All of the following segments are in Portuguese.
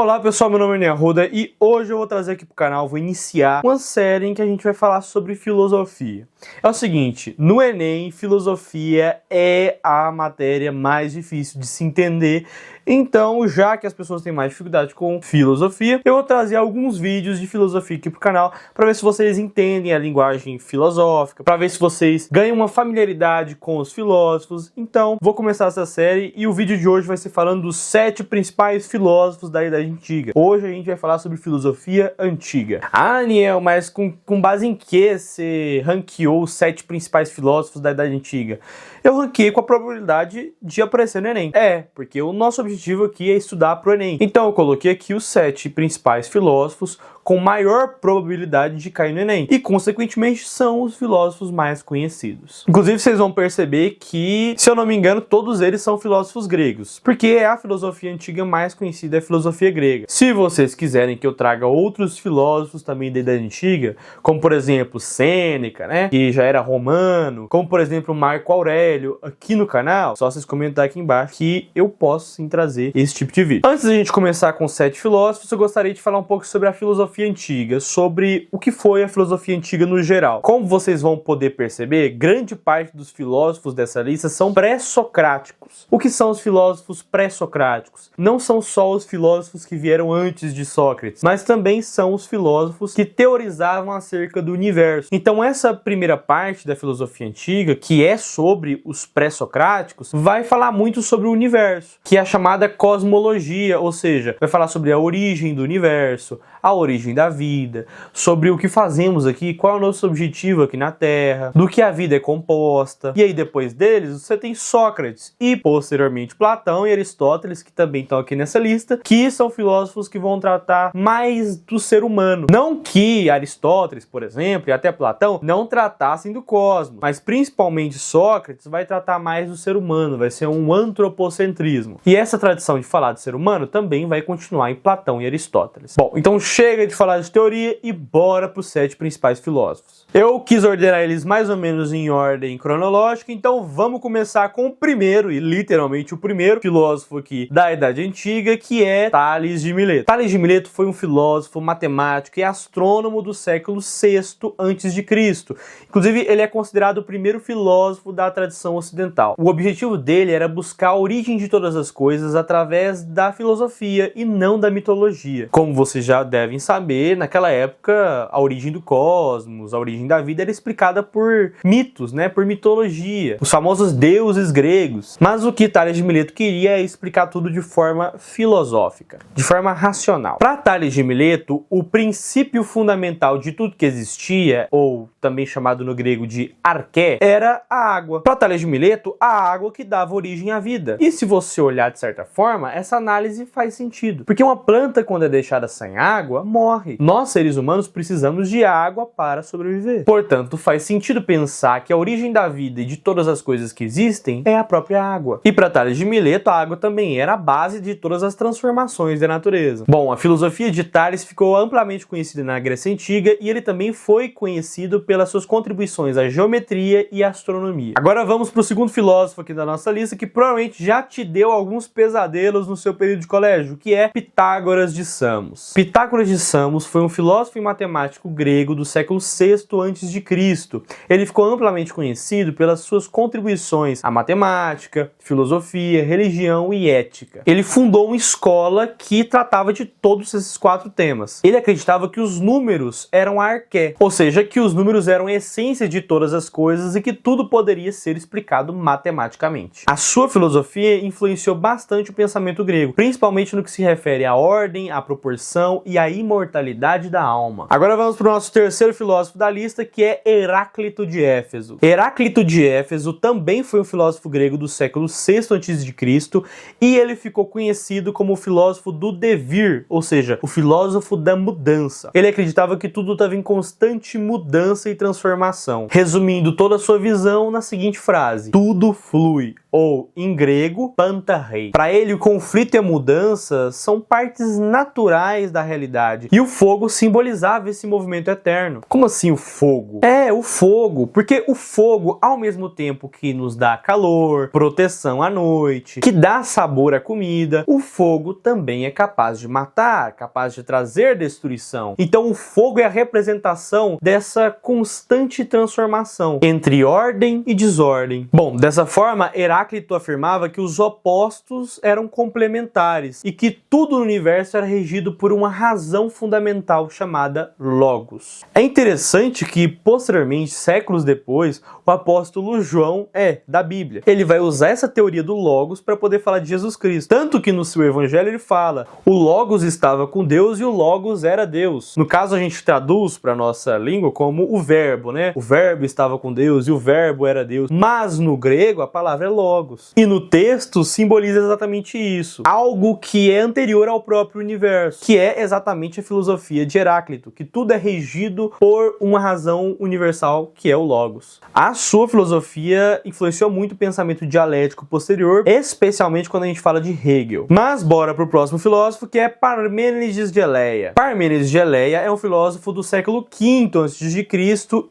Olá pessoal, meu nome é Enem Arruda e hoje eu vou trazer aqui pro canal, vou iniciar uma série em que a gente vai falar sobre filosofia. É o seguinte, no Enem, filosofia é a matéria mais difícil de se entender, então já que as pessoas têm mais dificuldade com filosofia, eu vou trazer alguns vídeos de filosofia aqui pro canal para ver se vocês entendem a linguagem filosófica, para ver se vocês ganham uma familiaridade com os filósofos. Então, vou começar essa série e o vídeo de hoje vai ser falando dos 7 principais filósofos da Idade Antiga. Hoje a gente vai falar sobre filosofia antiga. Ah, Aniel, mas com base em que você ranqueou os 7 principais filósofos da Idade Antiga? Eu ranqueei com a probabilidade de aparecer no Enem. Porque o nosso objetivo aqui é estudar pro Enem. Então eu coloquei aqui os 7 principais filósofos com maior probabilidade de cair no Enem. E, consequentemente, são os filósofos mais conhecidos. Inclusive, vocês vão perceber que, se eu não me engano, todos eles são filósofos gregos. Porque a filosofia antiga mais conhecida é a filosofia grega. Se vocês quiserem que eu traga outros filósofos também da Idade Antiga, como, por exemplo, Sêneca, né, que já era romano, como, por exemplo, Marco Aurélio, aqui no canal, só vocês comentarem aqui embaixo que eu posso, sim, trazer esse tipo de vídeo. Antes da gente começar com os 7 filósofos, eu gostaria de falar um pouco sobre a filosofia antiga, sobre o que foi a filosofia antiga no geral. Como vocês vão poder perceber, grande parte dos filósofos dessa lista são pré-socráticos. O que são os filósofos pré-socráticos? Não são só os filósofos que vieram antes de Sócrates, mas também são os filósofos que teorizavam acerca do universo. Então essa primeira parte da filosofia antiga, que é sobre os pré-socráticos, vai falar muito sobre o universo, que é a chamada cosmologia, ou seja, vai falar sobre a origem do universo, a origem da vida, sobre o que fazemos aqui, qual é o nosso objetivo aqui na Terra, do que a vida é composta. E aí depois deles você tem Sócrates e posteriormente Platão e Aristóteles, que também estão aqui nessa lista, que são filósofos que vão tratar mais do ser humano. Não que Aristóteles, por exemplo, e até Platão não tratassem do cosmos, mas principalmente Sócrates vai tratar mais do ser humano, vai ser um antropocentrismo. E essa tradição de falar do ser humano também vai continuar em Platão e Aristóteles. Bom, então chega de falar de teoria e bora para os 7 principais filósofos. Eu quis ordenar eles mais ou menos em ordem cronológica, então vamos começar com o primeiro, e literalmente o primeiro filósofo aqui da Idade Antiga, que é Tales de Mileto. Tales de Mileto foi um filósofo, matemático e astrônomo do século VI a.C. Inclusive, ele é considerado o primeiro filósofo da tradição ocidental. O objetivo dele era buscar a origem de todas as coisas através da filosofia e não da mitologia. Como vocês já devem saber, naquela época, a origem do cosmos, a origem da vida era explicada por mitos, né, por mitologia, os famosos deuses gregos. Mas o que Tales de Mileto queria é explicar tudo de forma filosófica, de forma racional. Para Tales de Mileto, o princípio fundamental de tudo que existia, ou também chamado no grego de arché, era a água. Para Tales de Mileto, a água que dava origem à vida. E se você olhar de certa forma, essa análise faz sentido, porque uma planta, quando é deixada sem água, morre. Nós, seres humanos, precisamos de água para sobreviver. Portanto, faz sentido pensar que a origem da vida e de todas as coisas que existem é a própria água. E para Tales de Mileto, a água também era a base de todas as transformações da natureza. Bom, a filosofia de Tales ficou amplamente conhecida na Grécia Antiga e ele também foi conhecido pelas suas contribuições à geometria e à astronomia. Agora vamos para o segundo filósofo aqui da nossa lista, que provavelmente já te deu alguns pesadelos no seu período de colégio, que é Pitágoras de Samos. Pitágoras de Samos foi um filósofo e matemático grego do século VI a.C. Ele ficou amplamente conhecido pelas suas contribuições à matemática, filosofia, religião e ética. Ele fundou uma escola que tratava de todos esses 4 temas. Ele acreditava que os números eram a arché, ou seja, que os números eram a essência de todas as coisas e que tudo poderia ser explicado matematicamente. A sua filosofia influenciou bastante o pensamento grego, principalmente no que se refere à ordem, à proporção e à imortalidade da alma. Agora vamos para o nosso terceiro filósofo da lista, que é Heráclito de Éfeso. Heráclito de Éfeso também foi um filósofo grego do século VI a.C. e ele ficou conhecido como o filósofo do devir, ou seja, o filósofo da mudança. Ele acreditava que tudo estava em constante mudança e transformação, resumindo toda a sua visão na seguinte frase: tudo flui. ou, em grego, pantarrei. Para ele, o conflito e a mudança são partes naturais da realidade, e o fogo simbolizava esse movimento eterno. Como assim o fogo? O fogo, porque o fogo, ao mesmo tempo que nos dá calor, proteção à noite, que dá sabor à comida, o fogo também é capaz de matar, capaz de trazer destruição. Então o fogo é a representação dessa constante transformação entre ordem e desordem. Bom, dessa forma, Heráclito afirmava que os opostos eram complementares e que tudo no universo era regido por uma razão fundamental chamada Logos. É interessante que, posteriormente, séculos depois, o apóstolo João da Bíblia. Ele vai usar essa teoria do Logos para poder falar de Jesus Cristo. Tanto que no seu evangelho ele fala: o Logos estava com Deus e o Logos era Deus. No caso, a gente traduz para nossa língua como o verbo, né? O verbo estava com Deus e o verbo era Deus. Mas no grego a palavra é Logos. E no texto simboliza exatamente isso. Algo que é anterior ao próprio universo, que é exatamente a filosofia de Heráclito, que tudo é regido por uma razão universal, que é o Logos. A sua filosofia influenciou muito o pensamento dialético posterior, especialmente quando a gente fala de Hegel. Mas bora pro próximo filósofo, que é Parmênides de Eleia. Parmênides de Eleia é um filósofo do século V a.C.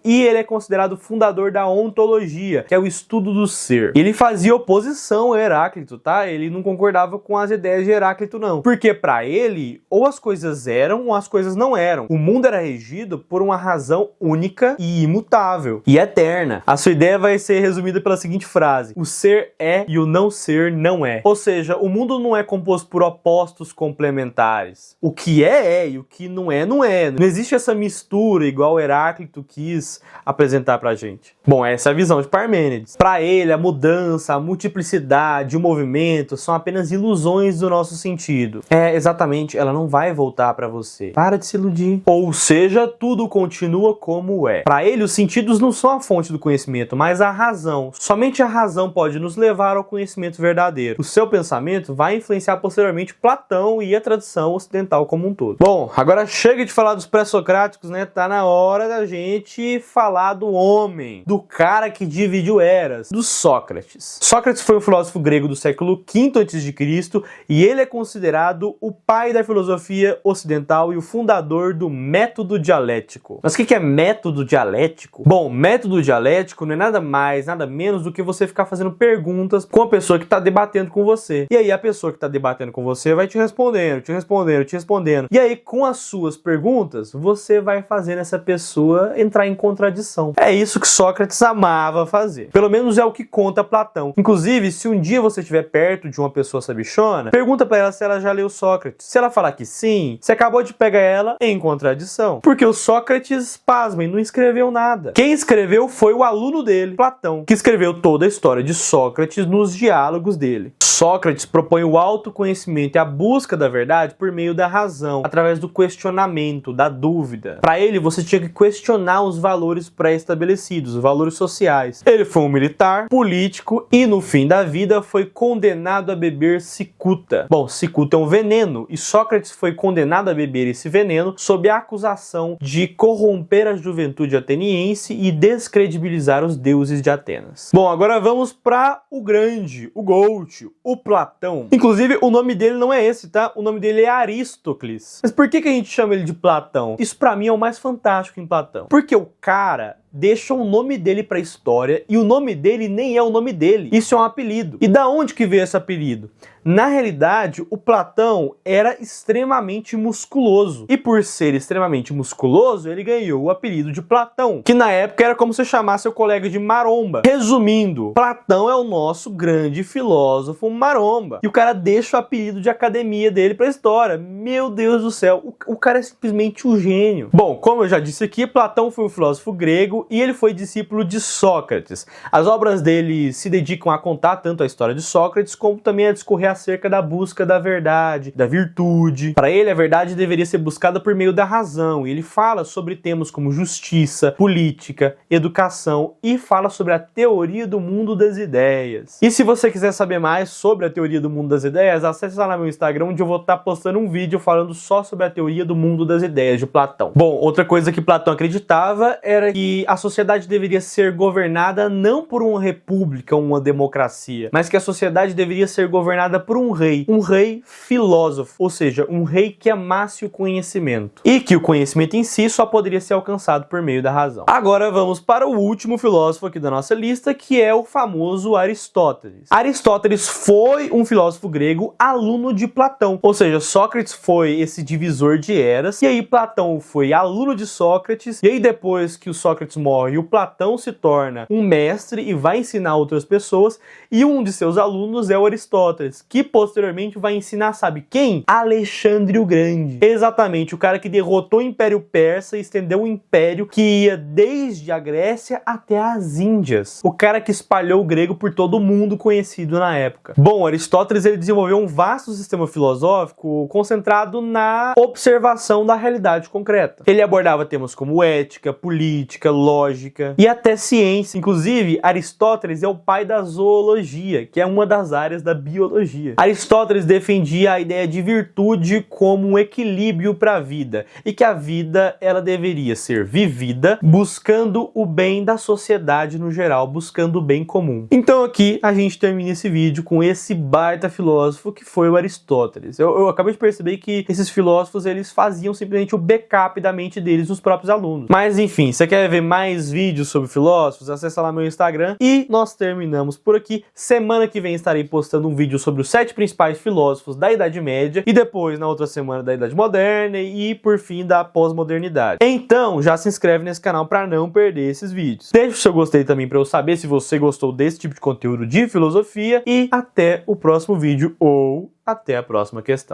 e ele é considerado o fundador da ontologia, que é o estudo do ser. Ele fazia oposição a Heráclito, tá? Ele não concordava com as ideias de Heráclito, não. Porque para ele, ou as coisas eram ou as coisas não eram. O mundo era regido por uma razão única e imutável e eterna. A sua ideia vai ser resumida pela seguinte frase: o ser é e o não ser não é. Ou seja, o mundo não é composto por opostos complementares. O que é e o que não é, não é. Não existe essa mistura igual Heráclito quis apresentar pra gente. Bom, essa é a visão de Parmênides. Para ele, a mudança, a multiplicidade, o movimento são apenas ilusões do nosso sentido. Exatamente, ela não vai voltar para você. Para de se iludir. Ou seja, tudo continua como é. Para ele, os sentidos não são a fonte do conhecimento, mas a razão. Somente a razão pode nos levar ao conhecimento verdadeiro. O seu pensamento vai influenciar posteriormente Platão e a tradição ocidental como um todo. Bom, agora chega de falar dos pré-socráticos, né? Tá na hora da gente falar do homem, do cara que dividiu eras, do Sócrates. Sócrates foi um filósofo grego do século V a.C. e ele é considerado o pai da filosofia ocidental e o fundador do método dialético. Mas o que é método dialético? Bom, método dialético não é nada mais, nada menos do que você ficar fazendo perguntas com a pessoa que está debatendo com você. E aí a pessoa que está debatendo com você vai te respondendo, te respondendo, te respondendo. E aí com as suas perguntas, você vai fazendo essa pessoa entrar em contradição. É isso que Sócrates amava fazer. Pelo menos é o que conta Platão. Inclusive, se um dia você estiver perto de uma pessoa sabichona, pergunta pra ela se ela já leu Sócrates. Se ela falar que sim, você acabou de pegar ela em contradição. Porque o Sócrates, pasmem, não escreveu nada. Quem escreveu foi o aluno dele, Platão, que escreveu toda a história de Sócrates nos diálogos dele. Sócrates propõe o autoconhecimento e a busca da verdade por meio da razão, através do questionamento, da dúvida. Para ele, você tinha que questionar os valores pré-estabelecidos, os valores sociais. Ele foi um militar, político e, no fim da vida, foi condenado a beber cicuta. Bom, cicuta é um veneno e Sócrates foi condenado a beber esse veneno sob a acusação de corromper a juventude ateniense e descredibilizar os deuses de Atenas. Bom, agora vamos para o grande, o GOAT, o Platão. Inclusive, o nome dele não é esse, tá? O nome dele é Arístocles. Mas por que a gente chama ele de Platão? Isso pra mim é o mais fantástico em Platão. Porque o cara deixa o nome dele pra história e o nome dele nem é o nome dele. Isso é um apelido. E da onde que veio esse apelido? Na realidade, o Platão era extremamente musculoso. E por ser extremamente musculoso, ele ganhou o apelido de Platão, que na época era como se chamasse seu colega de maromba. Resumindo, Platão é o nosso grande filósofo maromba. E o cara deixa o apelido de academia dele pra história. Meu Deus do céu, o cara é simplesmente um gênio. Bom, como eu já disse aqui, Platão foi um filósofo grego e ele foi discípulo de Sócrates. As obras dele se dedicam a contar tanto a história de Sócrates como também a discorrer acerca da busca da verdade, da virtude. Para ele, a verdade deveria ser buscada por meio da razão. Ele fala sobre temas como justiça, política, educação e fala sobre a teoria do mundo das ideias. E se você quiser saber mais sobre a teoria do mundo das ideias, acesse lá no meu Instagram, onde eu vou estar postando um vídeo falando só sobre a teoria do mundo das ideias de Platão. Bom, outra coisa que Platão acreditava era que a sociedade deveria ser governada não por uma república ou uma democracia, mas que a sociedade deveria ser governada por um rei filósofo, ou seja, um rei que amasse o conhecimento, e que o conhecimento em si só poderia ser alcançado por meio da razão. Agora vamos para o último filósofo aqui da nossa lista, que é o famoso Aristóteles. Aristóteles foi um filósofo grego aluno de Platão, ou seja, Sócrates foi esse divisor de eras, e aí Platão foi aluno de Sócrates, e aí depois que o Sócrates morre, o Platão se torna um mestre e vai ensinar outras pessoas, e um de seus alunos é o Aristóteles, que posteriormente vai ensinar, sabe quem? Alexandre o Grande. Exatamente, o cara que derrotou o Império Persa e estendeu um império que ia desde a Grécia até as Índias. O cara que espalhou o grego por todo o mundo conhecido na época. Bom, Aristóteles ele desenvolveu um vasto sistema filosófico concentrado na observação da realidade concreta. Ele abordava temas como ética, política, lógica e até ciência. Inclusive, Aristóteles é o pai da zoologia, que é uma das áreas da biologia. Aristóteles defendia a ideia de virtude como um equilíbrio para a vida e que a vida ela deveria ser vivida buscando o bem da sociedade no geral, buscando o bem comum. Então aqui a gente termina esse vídeo com esse baita filósofo que foi o Aristóteles. Eu acabei de perceber que esses filósofos eles faziam simplesmente o backup da mente deles nos próprios alunos. Mas enfim, você quer ver mais vídeos sobre filósofos? Acessa lá meu Instagram e nós terminamos por aqui. Semana que vem estarei postando um vídeo sobre os 7 principais filósofos da Idade Média e depois na outra semana da Idade Moderna e por fim da pós-modernidade. Então já se inscreve nesse canal para não perder esses vídeos. Deixa o seu gostei também para eu saber se você gostou desse tipo de conteúdo de filosofia e até o próximo vídeo ou até a próxima questão.